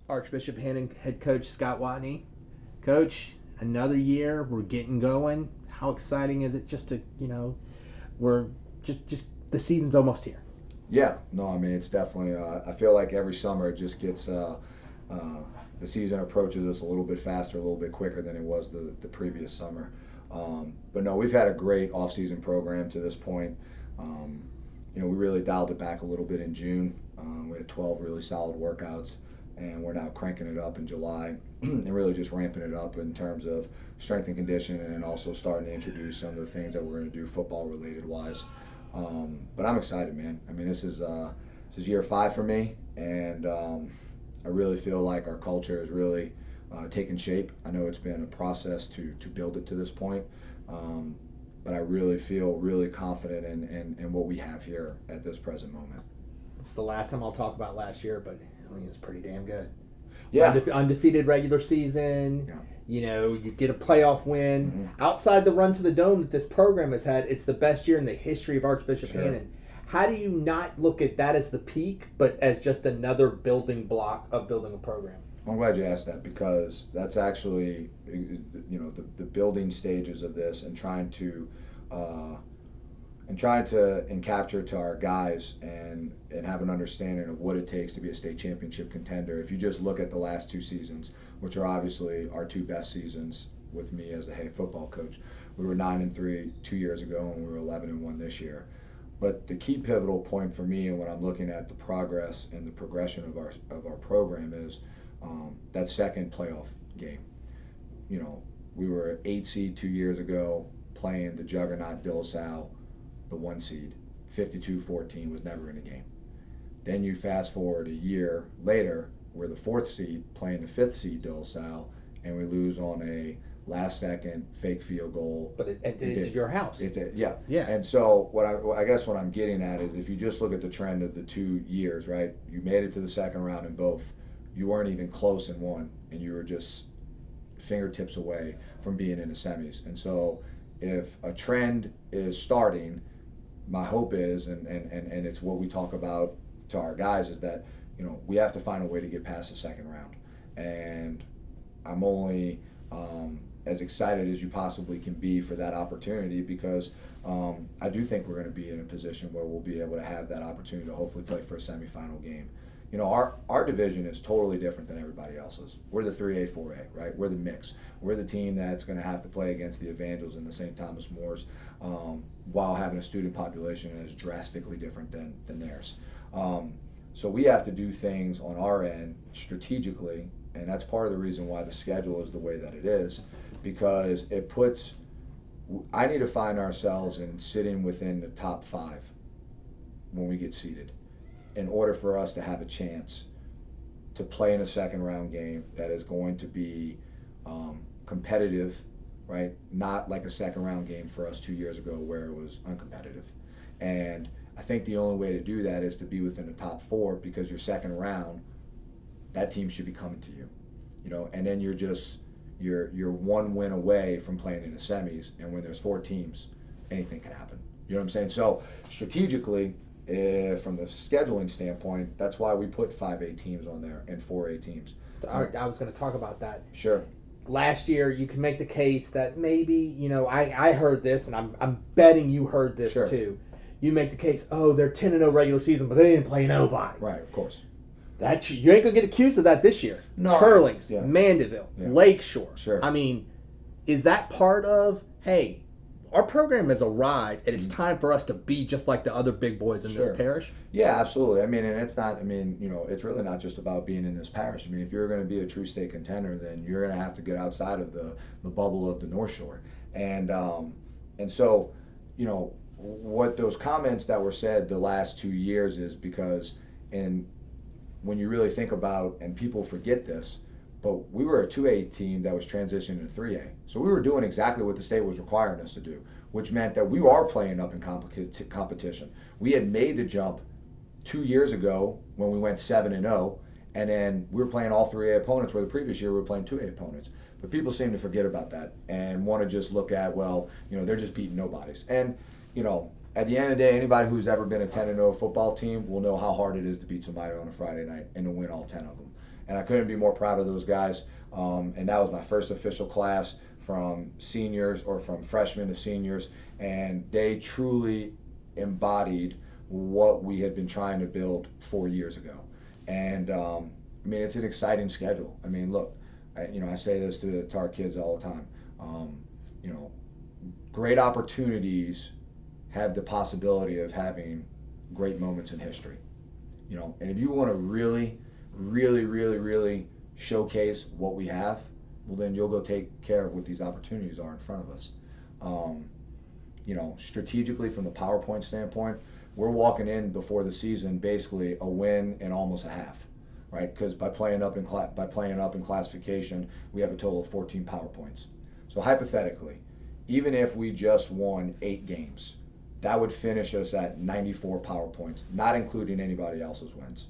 Archbishop Hannan head coach Scott Wattigny. Coach, another year, we're getting going. How exciting is it just to, we're just the season's almost here. Yeah, no, I mean it's definitely. I feel like every summer it just gets the season approaches us a little bit faster, a little bit quicker than it was the previous summer. But no, we've had a great off-season program to this point. Um, we really dialed it back a little bit in June. We had 12 really solid workouts, and we're now cranking it up in July and really just ramping it up in terms of strength and conditioning, and also starting to introduce some of the things that we're going to do football related wise. But I'm excited, man. I mean, this is year 5 for me, and I really feel like our culture has really taken shape. I know it's been a process to build it to this point, um, but I really feel really confident in what we have here at this present moment. It's the last time I'll talk about last year, but I mean, it's pretty damn good. Yeah. Undefeated regular season. Yeah. You get a playoff win. Mm-hmm. Outside the run to the dome that this program has had, it's the best year in the history of Archbishop Sure. Hannan. How do you not look at that as the peak, but as just another building block of building a program? I'm glad you asked that, because that's actually, the building stages of this, and uh, trying to and capture to our guys and have an understanding of what it takes to be a state championship contender. If you just look at the last 2 seasons, which are obviously our 2 best seasons with me as the head football coach, we were 9-3 2 years ago, and we were 11-1 this year. But the key pivotal point for me, and when I'm looking at the progress and the progression of our program, is that second playoff game. We were 8 seed 2 years ago, playing the juggernaut De La Salle, the 1 seed. 52-14 was never in the game. Then you fast forward a year later, we're the 4th seed playing the 5th seed De La Salle, and we lose on a last second fake field goal. But it's your house. Yeah. Yeah. And so I guess what I'm getting at is, if you just look at the trend of the 2 years, right? You made it to the second round in both. You weren't even close in one, and you were just fingertips away from being in the semis. And so if a trend is starting, my hope is, and it's what we talk about to our guys, is that we have to find a way to get past the second round. And I'm only as excited as you possibly can be for that opportunity, because I do think we're going to be in a position where we'll be able to have that opportunity to hopefully play for a semifinal game. Our division is totally different than everybody else's. We're the 3A, 4A, right? We're the mix. We're the team that's going to have to play against the Evangels and the St. Thomas Moores, while having a student population that is drastically different than theirs. So we have to do things on our end strategically, and that's part of the reason why the schedule is the way that it is, because I need to find ourselves in sitting within the top 5 when we get seeded, in order for us to have a chance to play in a second round game that is going to be competitive, right? Not like a second round game for us 2 years ago where it was uncompetitive. And I think the only way to do that is to be within the top 4, because your second round, that team should be coming to you, and then you're 1 win away from playing in the semis. And when there's 4 teams, anything can happen. You know what I'm saying? So strategically, from the scheduling standpoint, that's why we put 5A teams on there and 4A teams. I was going to talk about that. Sure. Last year, you can make the case that maybe, I heard this, and I'm betting you heard this Sure. too. You make the case, they're 10-0 regular season, but they didn't play nobody. Right, of course. You ain't gonna get accused of that this year. No. Turlings, Yeah. Mandeville, Yeah. Lakeshore. Sure. I mean, is that part of, hey, our program has arrived, and it's time for us to be just like the other big boys in Sure. this parish? Yeah, absolutely. I mean, and it's not, it's really not just about being in this parish. I mean, if you're going to be a true state contender, then you're going to have to get outside of the bubble of the North Shore. And so, what those comments that were said the last 2 years is because, and when you really think about, and people forget this, but we were a 2A team that was transitioning to 3A. So we were doing exactly what the state was requiring us to do, which meant that we are playing up in competition. We had made the jump 2 years ago when we went 7-0, and then we were playing all 3A opponents, where the previous year we were playing 2A opponents. But people seem to forget about that and want to just look at, well, they're just beating nobodies. And, at the end of the day, anybody who's ever been a 10-0 football team will know how hard it is to beat somebody on a Friday night and to win all 10 of them. And I couldn't be more proud of those guys. And that was my first official class from seniors or from freshmen to seniors. And they truly embodied what we had been trying to build 4 years ago. And I mean, it's an exciting schedule. I mean, look, I say this to our kids all the time. Great opportunities have the possibility of having great moments in history. And if you want to really, really, really, really showcase what we have, well, then you'll go take care of what these opportunities are in front of us. Strategically from the PowerPoint standpoint, we're walking in before the season basically a win and almost a half, right? Because by playing up in classification, we have a total of 14 PowerPoints. So hypothetically, even if we just won 8 games, that would finish us at 94 PowerPoints, not including anybody else's wins.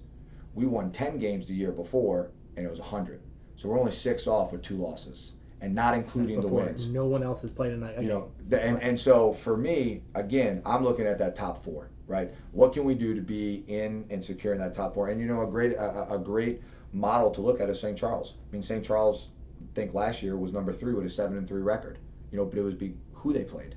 We won 10 games the year before, and it was 100. So we're only 6 off with 2 losses, and not including the wins. No one else has played a night. And so for me, again, I'm looking at that top 4, right? What can we do to be in and secure in that top 4? And a great model to look at is St. Charles. I mean, St. Charles, I think last year was number 3 with a 7-3 record. But it was who they played.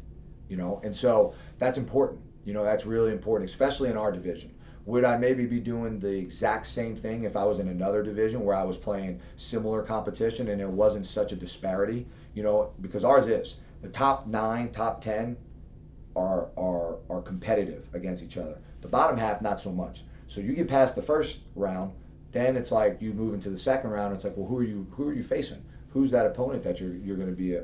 And so that's important. That's really important, especially in our division. Would I maybe be doing the exact same thing if I was in another division where I was playing similar competition and there wasn't such a disparity? Because ours is. The top 9, top 10 are competitive against each other. The bottom half, not so much. So you get past the first round, then it's like you move into the second round. It's like, well, who are you facing? Who's that opponent that you're going to be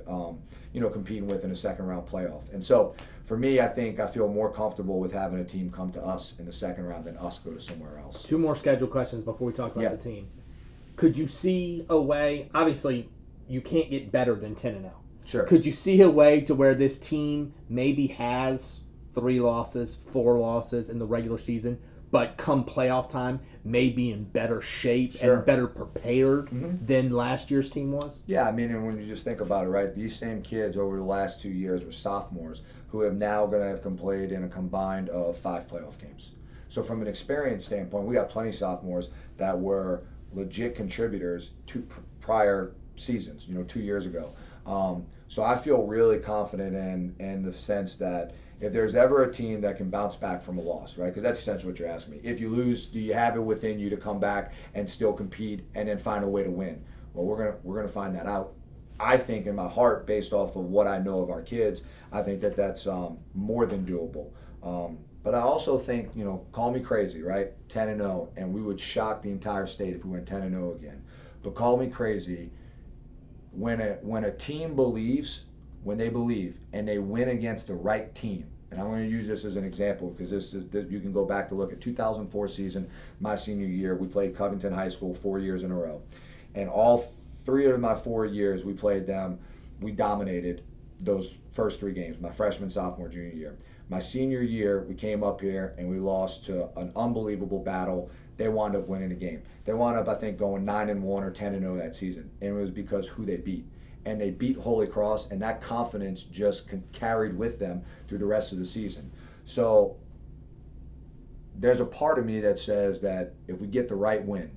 competing with in a second round playoff? And so for me, I feel more comfortable with having a team come to us in the second round than us go to somewhere else. 2 more schedule questions before we talk about the team. Could you see a way? Obviously, you can't get better than 10-0. Sure. Could you see a way to where this team maybe has 3 losses, 4 losses in the regular season, but come playoff time, may be in better shape and better prepared than last year's team was? Yeah, I mean, and when you just think about it, right, these same kids over the last 2 years were sophomores who have now going to have played in a combined of 5 playoff games. So from an experience standpoint, we got plenty of sophomores that were legit contributors to prior seasons, 2 years ago. So I feel really confident in the sense that if there's ever a team that can bounce back from a loss, right? Because that's essentially what you're asking me. If you lose, do you have it within you to come back and still compete and then find a way to win? Well, we're gonna find that out. I think in my heart, based off of what I know of our kids, I think that's more than doable. But I also think, call me crazy, right? 10-0, and we would shock the entire state if we went 10-0 again. But call me crazy. When a team believes, when they believe, and they win against the right team, and I'm going to use this as an example because you can go back to look at 2004 season, my senior year. We played Covington High School 4 years in a row, and all 3 of my 4 years we played them. We dominated those first 3 games. My freshman, sophomore, junior year. My senior year, we came up here and we lost to an unbelievable battle. They wound up winning the game. They wound up, I think, going 9-1 or 10-0 that season, and it was because who they beat. And they beat Holy Cross, and that confidence just carried with them through the rest of the season. So there's a part of me that says that if we get the right win,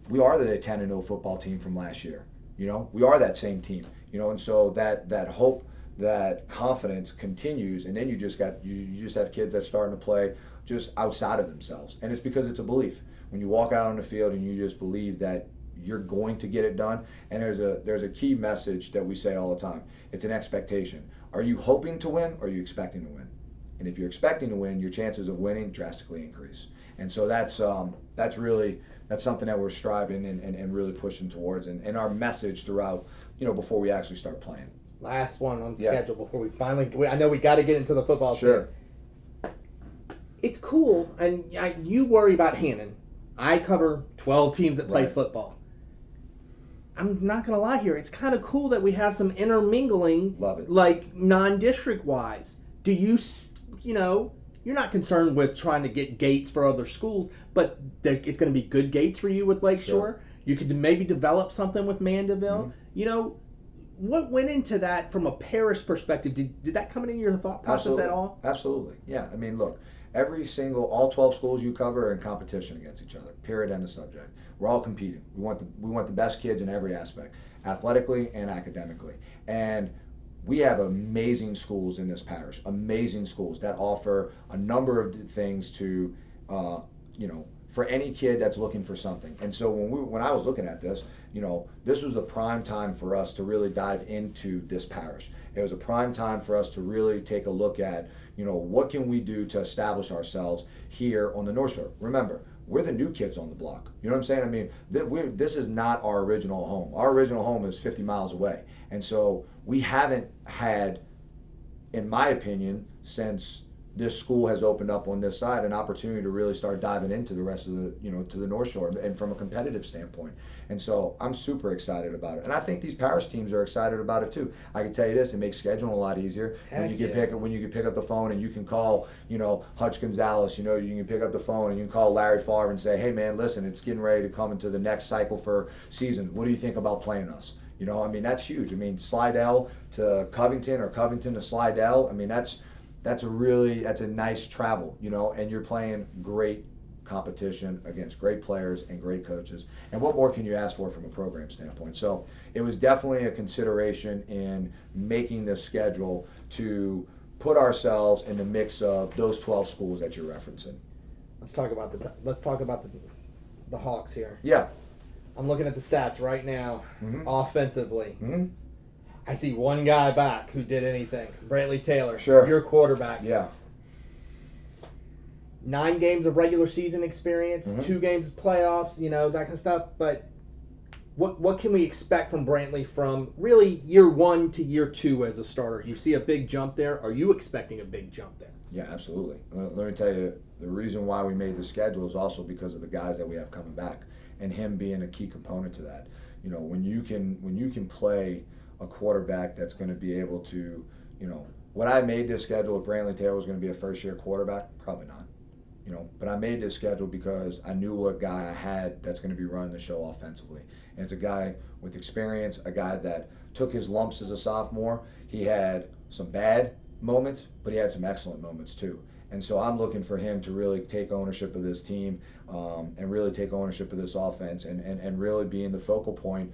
we are the 10-0 football team from last year. We are that same team. And so that hope, that confidence continues, and then you just have kids that starting to play just outside of themselves, and it's because it's a belief. When you walk out on the field and you just believe that you're going to get it done. And there's a key message that we say all the time. It's an expectation. Are you hoping to win or are you expecting to win? And if you're expecting to win, your chances of winning drastically increase. And so that's something that we're striving and really pushing towards, and our message throughout, before we actually start playing. Last one on the schedule before we finally, I know we got to get into the football Sure. thing. It's cool, and you worry about Hannan. I cover 12 teams that play football. I'm not going to lie here. It's kind of cool that we have some intermingling, Love it. like non-district wise. Do you, you're not concerned with trying to get gates for other schools, but it's going to be good gates for you with Lakeshore. Sure. You could maybe develop something with Mandeville. what went into that from a parish perspective? Did that come in your thought process Absolutely. at all? Absolutely. Yeah. I mean, look, all 12 schools you cover are in competition against each other. Period. End of subject. We're all competing. We want the best kids in every aspect, athletically and academically. And we have amazing schools in this parish. Amazing schools that offer a number of things to, for any kid that's looking for something. And so when I was looking at this, this was the prime time for us to really dive into this parish. It was a prime time for us to really take a look at, what can we do to establish ourselves here on the North Shore. Remember, we're the new kids on the block. You know what I'm saying? I mean, this is not our original home. Our original home is 50 miles away. And so we haven't had, in my opinion, since this school has opened up on this side, an opportunity to really start diving into the rest of the, to the North Shore and from a competitive standpoint. And so I'm super excited about it. And I think these parish teams are excited about it too. I can tell you this, it makes scheduling a lot easier. When you can pick up the phone and you can call, Hutch Gonzalez, you can pick up the phone and you can call Larry Favre and say, hey man, listen, it's getting ready to come into the next cycle for season. What do you think about playing us? That's huge. I mean, Slidell to Covington or Covington to Slidell, I mean, that's a nice travel, and you're playing great competition against great players and great coaches. And what more can you ask for from a program standpoint? So it was definitely a consideration in making this schedule to put ourselves in the mix of those 12 schools that you're referencing. Let's talk about the Hawks here. Yeah. I'm looking at the stats right now, offensively. Mm-hmm. I see one guy back who did anything. Brantley Taylor, sure. Your quarterback. Yeah. 9 games of regular season experience, 2 games of playoffs, that kind of stuff. But what can we expect from Brantley from really year 1 to year 2 as a starter? You see a big jump there. Are you expecting a big jump there? Yeah, absolutely. Let me tell you, the reason why we made the schedule is also because of the guys that we have coming back, and him being a key component to that. When you can play a quarterback that's going to be able to, when I made this schedule, if Brantley Taylor was going to be a first-year quarterback, probably not. But I made this schedule because I knew what guy I had that's going to be running the show offensively. And it's a guy with experience, a guy that took his lumps as a sophomore. He had some bad moments, but he had some excellent moments too. And so I'm looking for him to really take ownership of this team and really take ownership of this offense and really being the focal point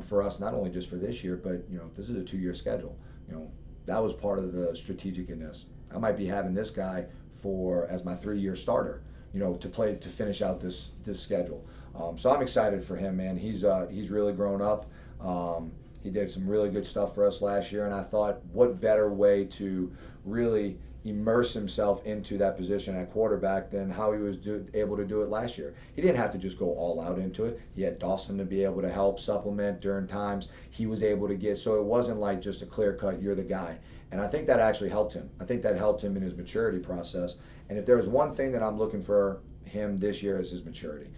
for us, not only just for this year, but this is a 2-year schedule. That was part of the strategic in this. I might be having this guy as my 3-year starter, to finish out this schedule. So I'm excited for him, man. He's really grown up. He did some really good stuff for us last year, and I thought, what better way to really immerse himself into that position at quarterback than how he was able to do it last year. He didn't have to just go all out into it. He had Dawson to be able to help supplement during times he was able to get, so it wasn't like just a clear cut, you're the guy. And I think that actually helped him. I think that helped him in his maturity process. And if there was one thing that I'm looking for him this year is his maturity.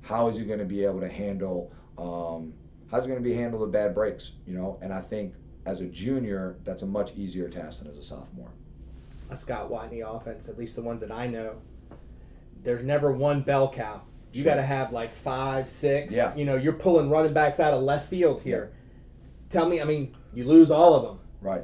How is he going to be able to handle the bad breaks? And I think as a junior, that's a much easier task than as a sophomore. A Scott Wattigny offense, at least the ones that I know, there's never one bell cow. You got to have like 5, 6. Yeah. You're pulling running backs out of left field here. Yeah. Tell me, you lose all of them. Right.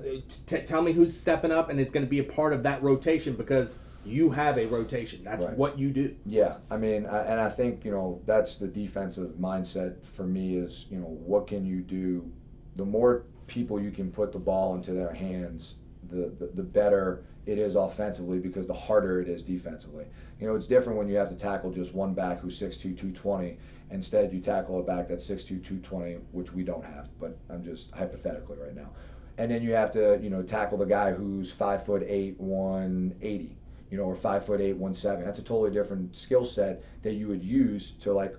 Tell me who's stepping up and is going to be a part of that rotation, because you have a rotation. That's right. What you do. Yeah. And I think, that's the defensive mindset for me is, what can you do? The more people you can put the ball into their hands, the better it is offensively, because the harder it is defensively. It's different when you have to tackle just one back who's 6'2", 220. Instead, you tackle a back that's 6'2", 220, which we don't have, but I'm just hypothetically right now. And then you have to, tackle the guy who's 5'8", 180, or 5'8", 170. That's a totally different skill set that you would use to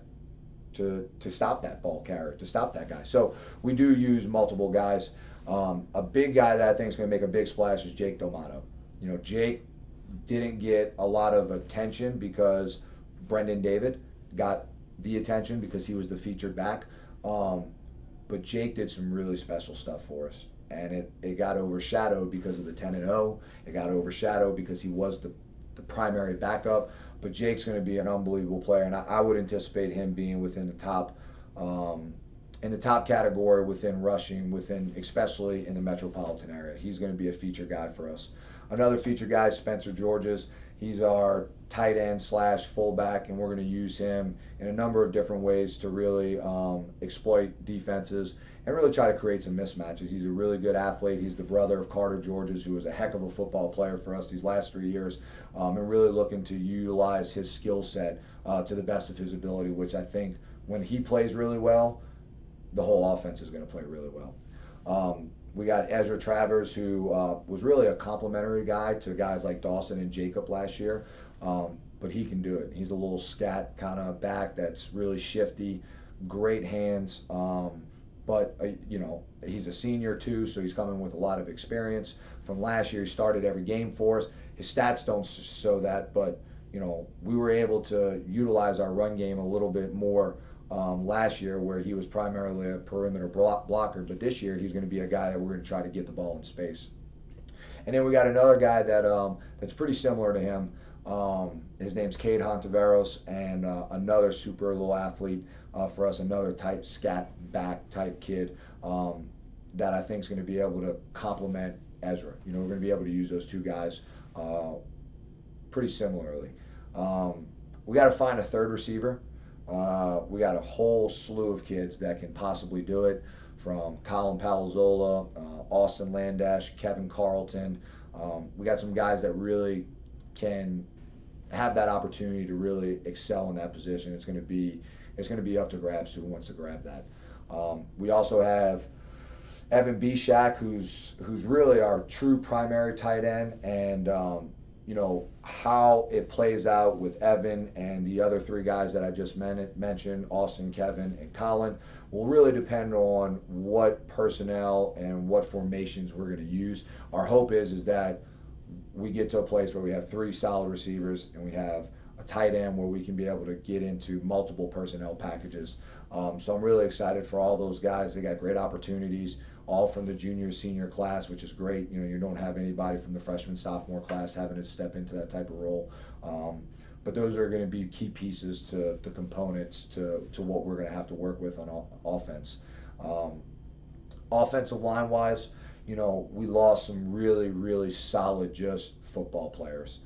stop that ball carrier, to stop that guy. So we do use multiple guys. A big guy that I think is going to make a big splash is Jake Domato. Jake didn't get a lot of attention because Brendan David got the attention because he was the featured back. But Jake did some really special stuff for us. And it got overshadowed because of the 10-0. It got overshadowed because he was the primary backup. But Jake's going to be an unbelievable player, and I would anticipate him being within the top in the top category within rushing, especially in the metropolitan area. He's going to be a feature guy for us. Another feature guy is Spencer Georges. He's our tight end / fullback, and we're going to use him in a number of different ways to really exploit defenses and really try to create some mismatches. He's a really good athlete. He's the brother of Carter Georges, who was a heck of a football player for us these last 3 years, and really looking to utilize his skill set to the best of his ability, which I think when he plays really well, the whole offense is going to play really well. We got Ezra Travers, who was really a complimentary guy to guys like Dawson and Jacob last year, but he can do it. He's a little scat kind of back that's really shifty, great hands, but he's a senior too, so he's coming with a lot of experience. From last year, he started every game for us. His stats don't show that, but we were able to utilize our run game a little bit more last year, where he was primarily a perimeter blocker, but this year he's going to be a guy that we're going to try to get the ball in space. And then we got another guy that's pretty similar to him. His name's Cade Hontiveros, and another super little athlete for us, another type scat back type kid that I think is going to be able to complement Ezra. We're going to be able to use those two guys pretty similarly. We got to find a third receiver. We got a whole slew of kids that can possibly do it, from Colin Palazola, Austin Landash, Kevin Carlton. We got some guys that really can have that opportunity to really excel in that position. It's going to be up to grabs who wants to grab that. We also have Evan Bishak, who's really our true primary tight end, and how it plays out with Evan and the other three guys that I just mentioned, Austin, Kevin, and Colin, will really depend on what personnel and what formations we're going to use. Our hope is that we get to a place where we have 3 solid receivers and we have a tight end where we can be able to get into multiple personnel packages. So I'm really excited for all those guys. They got great opportunities, all from the junior senior class, which is great. You don't have anybody from the freshman sophomore class having to step into that type of role. But those are going to be key pieces to components to what we're going to have to work with on offense. Offensive line wise, we lost some really, really solid just football players.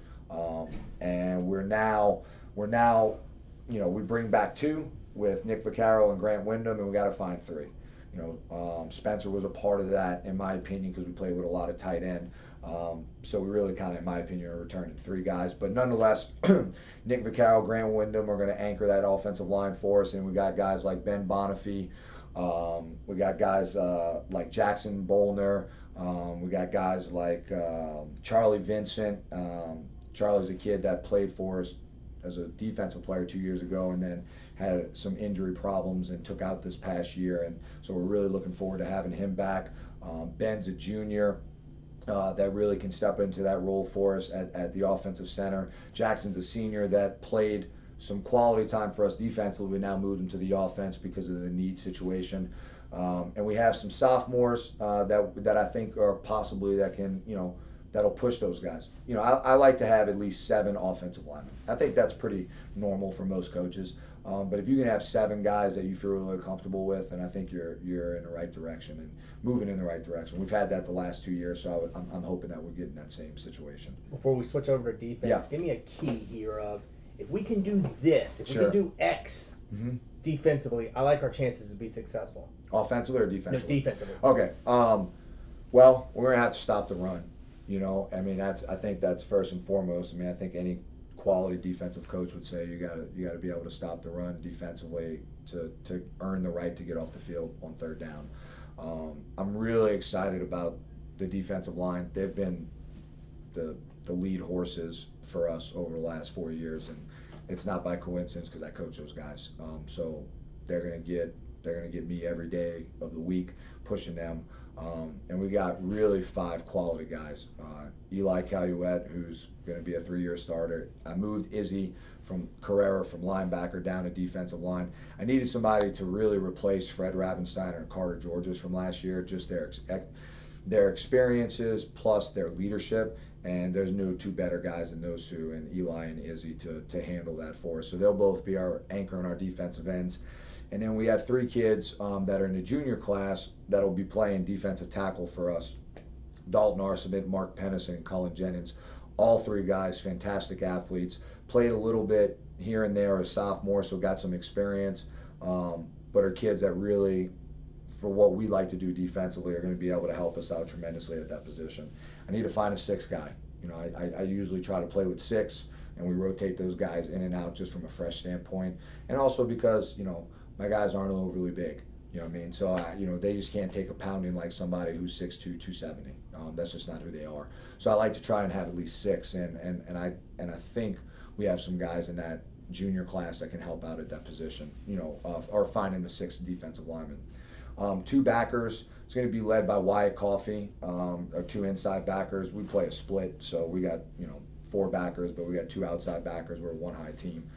And we're now, we bring back 2 with Nick Vaccaro and Grant Wyndham, and we got to find 3. Spencer was a part of that, in my opinion, because we played with a lot of tight end. So we really kind of, in my opinion, are returning 3 guys. But nonetheless, Nick Vaccaro, Grant Wyndham are going to anchor that offensive line for us. And we got guys like Ben Bonifay. We got guys like Jackson Bolner. We got guys like Charlie Vincent. Charlie's a kid that played for us as a defensive player 2 years ago, and then had some injury problems and took out this past year, and so we're really looking forward to having him back. Ben's a junior that really can step into that role for us at the offensive center. Jackson's a senior that played some quality time for us defensively. We now moved him to the offense because of the need situation. And we have some sophomores that I think are possibly that can, that'll push those guys. I like to have at least 7 offensive linemen. I think that's pretty normal for most coaches. But if you can have 7 guys that you feel really comfortable with, and I think you're in the right direction and moving in the right direction. We've had that the last 2 years, so I'm hoping that we're getting that same situation. Before we switch over to defense, give me a key here of, if we can do this, if we can do X defensively, I like our chances to be successful. Offensively or defensively? No, defensively. Okay. Well, we're going to have to stop the run. I think that's first and foremost. I think any quality defensive coach would say you got to be able to stop the run defensively to earn the right to get off the field on 3rd down. I'm really excited about the defensive line. They've been the lead horses for us over the last 4 years, and it's not by coincidence because I coach those guys. So they're going to get me every day of the week pushing them. And we got really 5 quality guys. Eli Caluette, who's going to be a 3-year starter. I moved Izzy from Carrera from linebacker down to defensive line. I needed somebody to really replace Fred Ravensteiner and Carter Georges from last year, just their experiences plus their leadership. And there's no two better guys than those two, and Eli and Izzy, to handle that for us. So they'll both be our anchor and our defensive ends. And then we have 3 kids that are in the junior class that'll be playing defensive tackle for us. Dalton Arseman, Mark Pennison, and Cullen Jennings. All 3 guys, fantastic athletes. Played a little bit here and there as sophomores, so got some experience. But are kids that really, for what we like to do defensively, are going to be able to help us out tremendously at that position. I need to find a 6th guy. You know, I usually try to play with 6, and we rotate those guys in and out just from a fresh standpoint. And also because, you know, my guys aren't overly big. You know what I mean? So, you know, they just can't take a pounding like somebody who's 6'2", 270. That's just not who they are. So I like to try and have at least 6, and I think we have some guys in that junior class that can help out at that position, you know, or finding the 6th defensive lineman. 2 backers. It's going to be led by Wyatt Coffey, our 2 inside backers. We play a split, so we got, you know, 4 backers, but we got 2 outside backers. We're a 1-high team.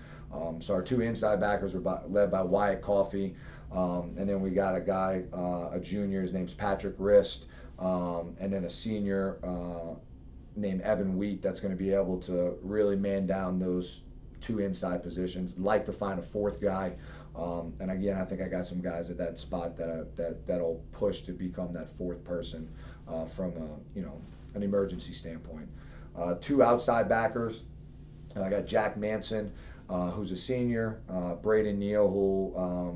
So our 2 inside backers are led by Wyatt Coffey, and then we got a guy, a junior, his name's Patrick Rist, and then a senior named Evan Wheat that's going to be able to really man down those 2 inside positions. Like to find a 4th guy. And again, I think I got some guys at that spot that'll push to become that 4th person from you know, an emergency standpoint. 2 outside backers. I got Jack Manson, who's a senior, Braden Neal,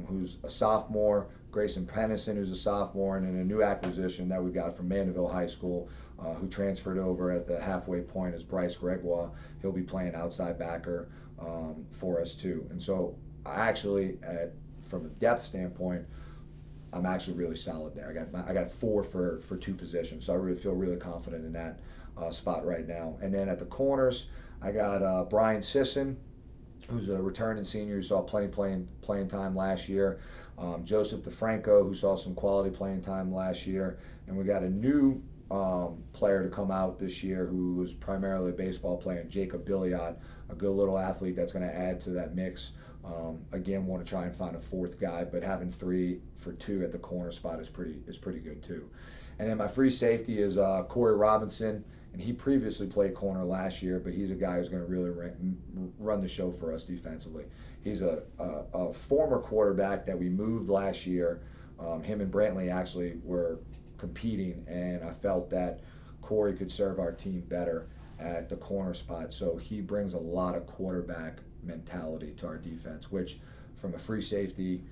who's a sophomore, Grayson Pennison, who's a sophomore, and then a new acquisition that we got from Mandeville High School, who transferred over at the halfway point, is Bryce Gregoire. He'll be playing outside backer for us too. And so I actually, from a depth standpoint, I'm actually really solid there. I got 4 for 2 positions, so I really feel really confident in that spot right now. And then at the corners, I got Brian Sisson, who's a returning senior who saw plenty playing time last year. Joseph DeFranco, who saw some quality playing time last year. And we got a new player to come out this year who was primarily a baseball player, Jacob Billiot, a good little athlete that's going to add to that mix. Again, want to try and find a 4th guy, but having 3 for 2 at the corner spot is pretty good too. And then my free safety is Corey Robinson, and he previously played corner last year, but he's a guy who's going to really run the show for us defensively. He's a former quarterback that we moved last year. Him and Brantley actually were competing, and I felt that Corey could serve our team better at the corner spot. So he brings a lot of quarterback mentality to our defense, which from a free safety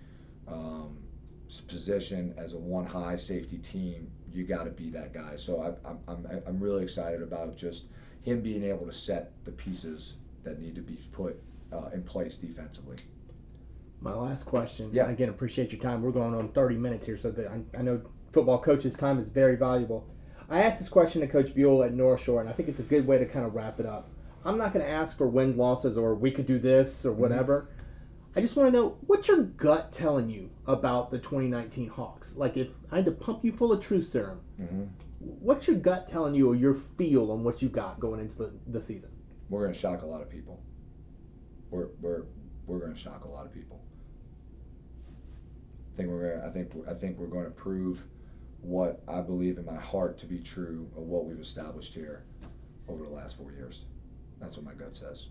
position as a 1-high safety team, you got to be that guy. So I'm really excited about just him being able to set the pieces that need to be put in place defensively. My last question. Yeah. Again, appreciate your time. We're going on 30 minutes here, so that I know football coaches' time is very valuable. I asked this question to Coach Buell at North Shore, and I think it's a good way to kind of wrap it up. I'm not going to ask for win losses or we could do this or whatever. Mm-hmm. I just want to know, what's your gut telling you about the 2019 Hawks? Like, if I had to pump you full of truth serum, what's your gut telling you, or your feel on what you got going into the season? We're going to shock a lot of people. We're going to shock a lot of people. I think we're going to prove what I believe in my heart to be true of what we've established here over the last 4 years. That's what my gut says.